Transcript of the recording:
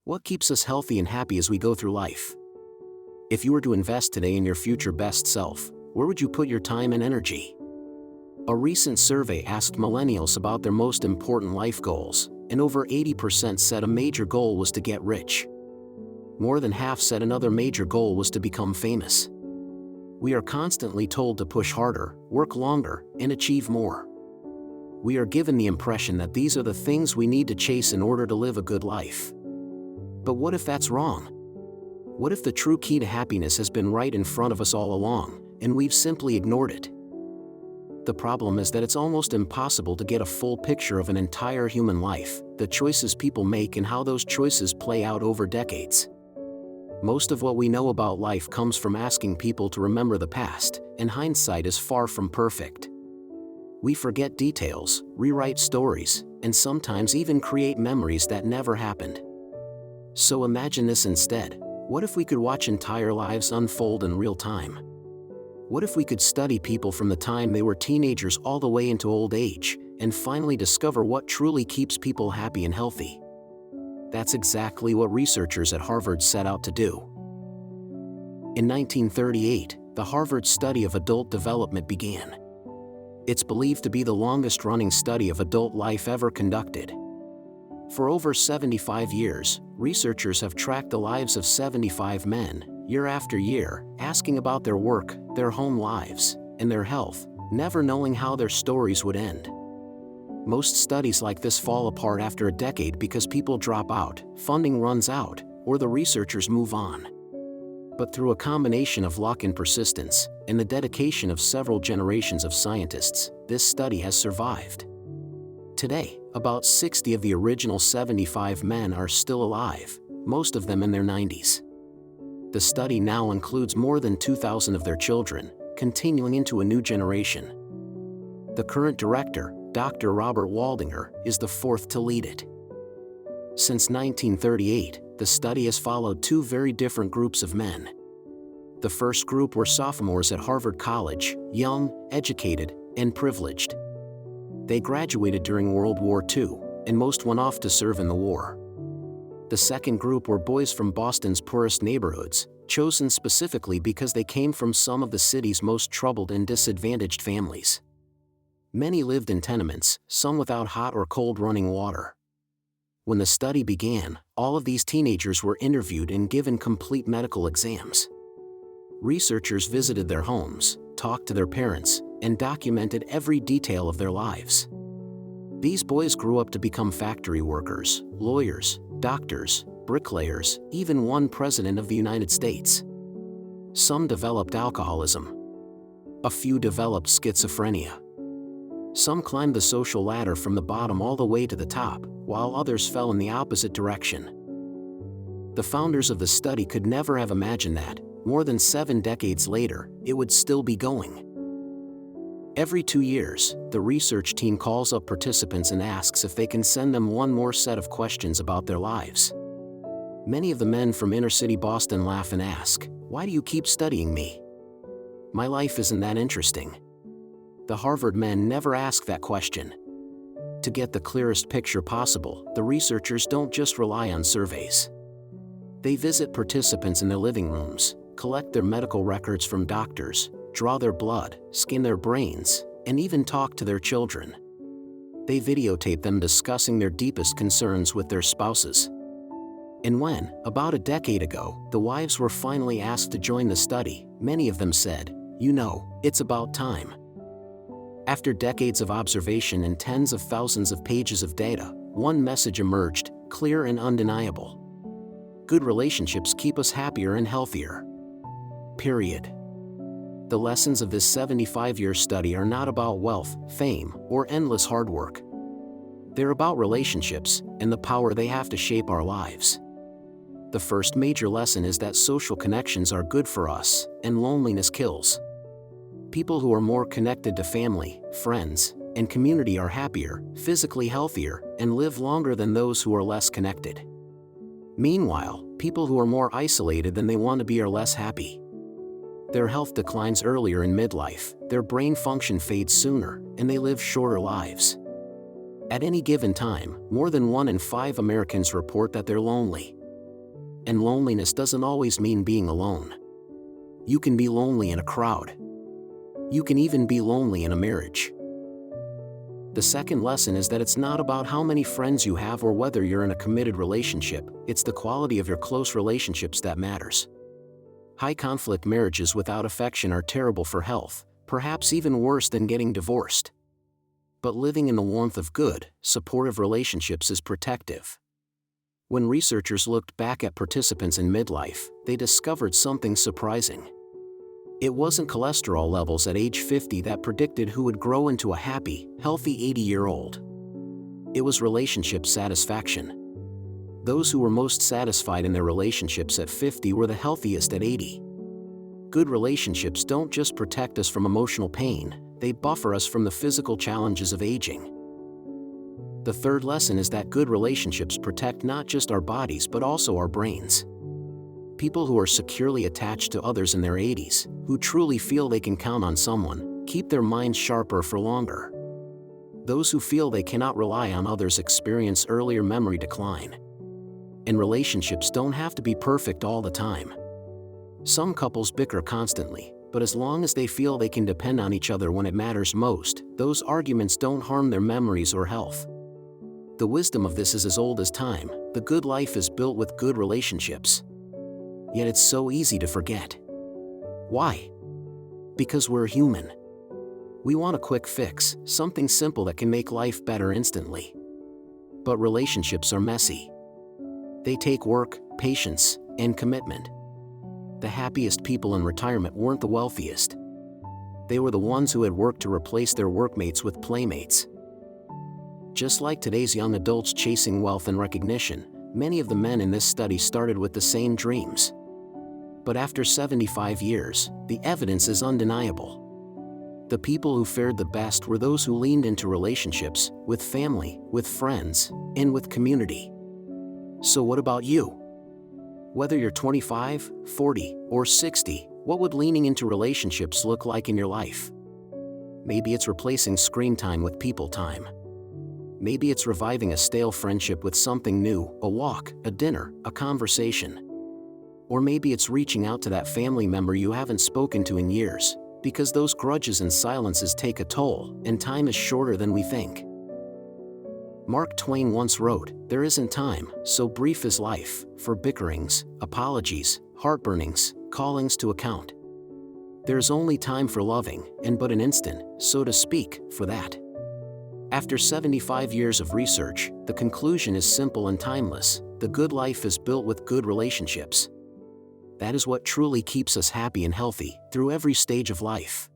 What keeps us healthy and happy as we go through life? If you were to invest today in your future best self, where would you put your time and energy? A recent survey asked millennials about their most important life goals, and over 80% said a major goal was to get rich. More than half said another major goal was to become famous. We are constantly told to push harder, work longer, and achieve more. We are given the impression that these are the things we need to chase in order to live a good life. But what if that's wrong? What if the true key to happiness has been right in front of us all along, and we've simply ignored it? The problem is that it's almost impossible to get a full picture of an entire human life, the choices people make and how those choices play out over decades. Most of what we know about life comes from asking people to remember the past, and hindsight is far from perfect. We forget details, rewrite stories, and sometimes even create memories that never happened. So imagine this instead. What if we could watch entire lives unfold in real time? What if we could study people from the time they were teenagers all the way into old age, and finally discover what truly keeps people happy and healthy? That's exactly what researchers at Harvard set out to do. In 1938, the Harvard study of adult development began. It's believed to be the longest-running study of adult life ever conducted. For over 75 years, researchers have tracked the lives of 75 men, year after year, asking about their work, their home lives, and their health, never knowing how their stories would end. Most studies like this fall apart after a decade because people drop out, funding runs out, or the researchers move on. But through a combination of luck and persistence, and the dedication of several generations of scientists, this study has survived. Today, about 60 of the original 75 men are still alive, most of them in their 90s. The study now includes more than 2,000 of their children, continuing into a new generation. The current director, Dr. Robert Waldinger, is the fourth to lead it. Since 1938, the study has followed two very different groups of men. The first group were sophomores at Harvard College, young, educated, and privileged. They graduated during World War II, and most went off to serve in the war. The second group were boys from Boston's poorest neighborhoods, chosen specifically because they came from some of the city's most troubled and disadvantaged families. Many lived in tenements, some without hot or cold running water. When the study began, all of these teenagers were interviewed and given complete medical exams. Researchers visited their homes, talked to their parents, and documented every detail of their lives. These boys grew up to become factory workers, lawyers, doctors, bricklayers, even one president of the United States. Some developed alcoholism. A few developed schizophrenia. Some climbed the social ladder from the bottom all the way to the top, while others fell in the opposite direction. The founders of the study could never have imagined that, more than 7 decades later, it would still be going. Every 2 years, the research team calls up participants and asks if they can send them one more set of questions about their lives. Many of the men from inner-city Boston laugh and ask, "Why do you keep studying me? My life isn't that interesting." The Harvard men never ask that question. To get the clearest picture possible, the researchers don't just rely on surveys. They visit participants in their living rooms, collect their medical records from doctors, draw their blood, scan their brains, and even talk to their children. They videotape them discussing their deepest concerns with their spouses. And when, about a decade ago, the wives were finally asked to join the study, many of them said, "You know, it's about time." After decades of observation and tens of thousands of pages of data, one message emerged, clear and undeniable. Good relationships keep us happier and healthier. Period. The lessons of this 75-year study are not about wealth, fame, or endless hard work. They're about relationships and the power they have to shape our lives. The first major lesson is that social connections are good for us, and loneliness kills. People who are more connected to family, friends, and community are happier, physically healthier, and live longer than those who are less connected. Meanwhile, people who are more isolated than they want to be are less happy. Their health declines earlier in midlife, their brain function fades sooner, and they live shorter lives. At any given time, more than 1 in 5 Americans report that they're lonely. And loneliness doesn't always mean being alone. You can be lonely in a crowd. You can even be lonely in a marriage. The second lesson is that it's not about how many friends you have or whether you're in a committed relationship, it's the quality of your close relationships that matters. High-conflict marriages without affection are terrible for health, perhaps even worse than getting divorced. But living in the warmth of good, supportive relationships is protective. When researchers looked back at participants in midlife, they discovered something surprising. It wasn't cholesterol levels at age 50 that predicted who would grow into a happy, healthy 80-year-old. It was relationship satisfaction. Those who were most satisfied in their relationships at 50 were the healthiest at 80. Good relationships don't just protect us from emotional pain, they buffer us from the physical challenges of aging. The third lesson is that good relationships protect not just our bodies but also our brains. People who are securely attached to others in their 80s, who truly feel they can count on someone, keep their minds sharper for longer. Those who feel they cannot rely on others experience earlier memory decline. And relationships don't have to be perfect all the time. Some couples bicker constantly, but as long as they feel they can depend on each other when it matters most, those arguments don't harm their memories or health. The wisdom of this is as old as time. The good life is built with good relationships. Yet it's so easy to forget. Why? Because we're human. We want a quick fix, something simple that can make life better instantly. But relationships are messy. They take work, patience, and commitment. The happiest people in retirement weren't the wealthiest. They were the ones who had worked to replace their workmates with playmates. Just like today's young adults chasing wealth and recognition, many of the men in this study started with the same dreams. But after 75 years, the evidence is undeniable. The people who fared the best were those who leaned into relationships, with family, with friends, and with community. So what about you? Whether you're 25, 40, or 60, what would leaning into relationships look like in your life? Maybe it's replacing screen time with people time. Maybe it's reviving a stale friendship with something new, a walk, a dinner, a conversation. Or maybe it's reaching out to that family member you haven't spoken to in years, because those grudges and silences take a toll, and time is shorter than we think. Mark Twain once wrote, "There isn't time, so brief is life, for bickerings, apologies, heartburnings, callings to account. There's only time for loving, and but an instant, so to speak, for that." After 75 years of research, the conclusion is simple and timeless: the good life is built with good relationships. That is what truly keeps us happy and healthy, through every stage of life.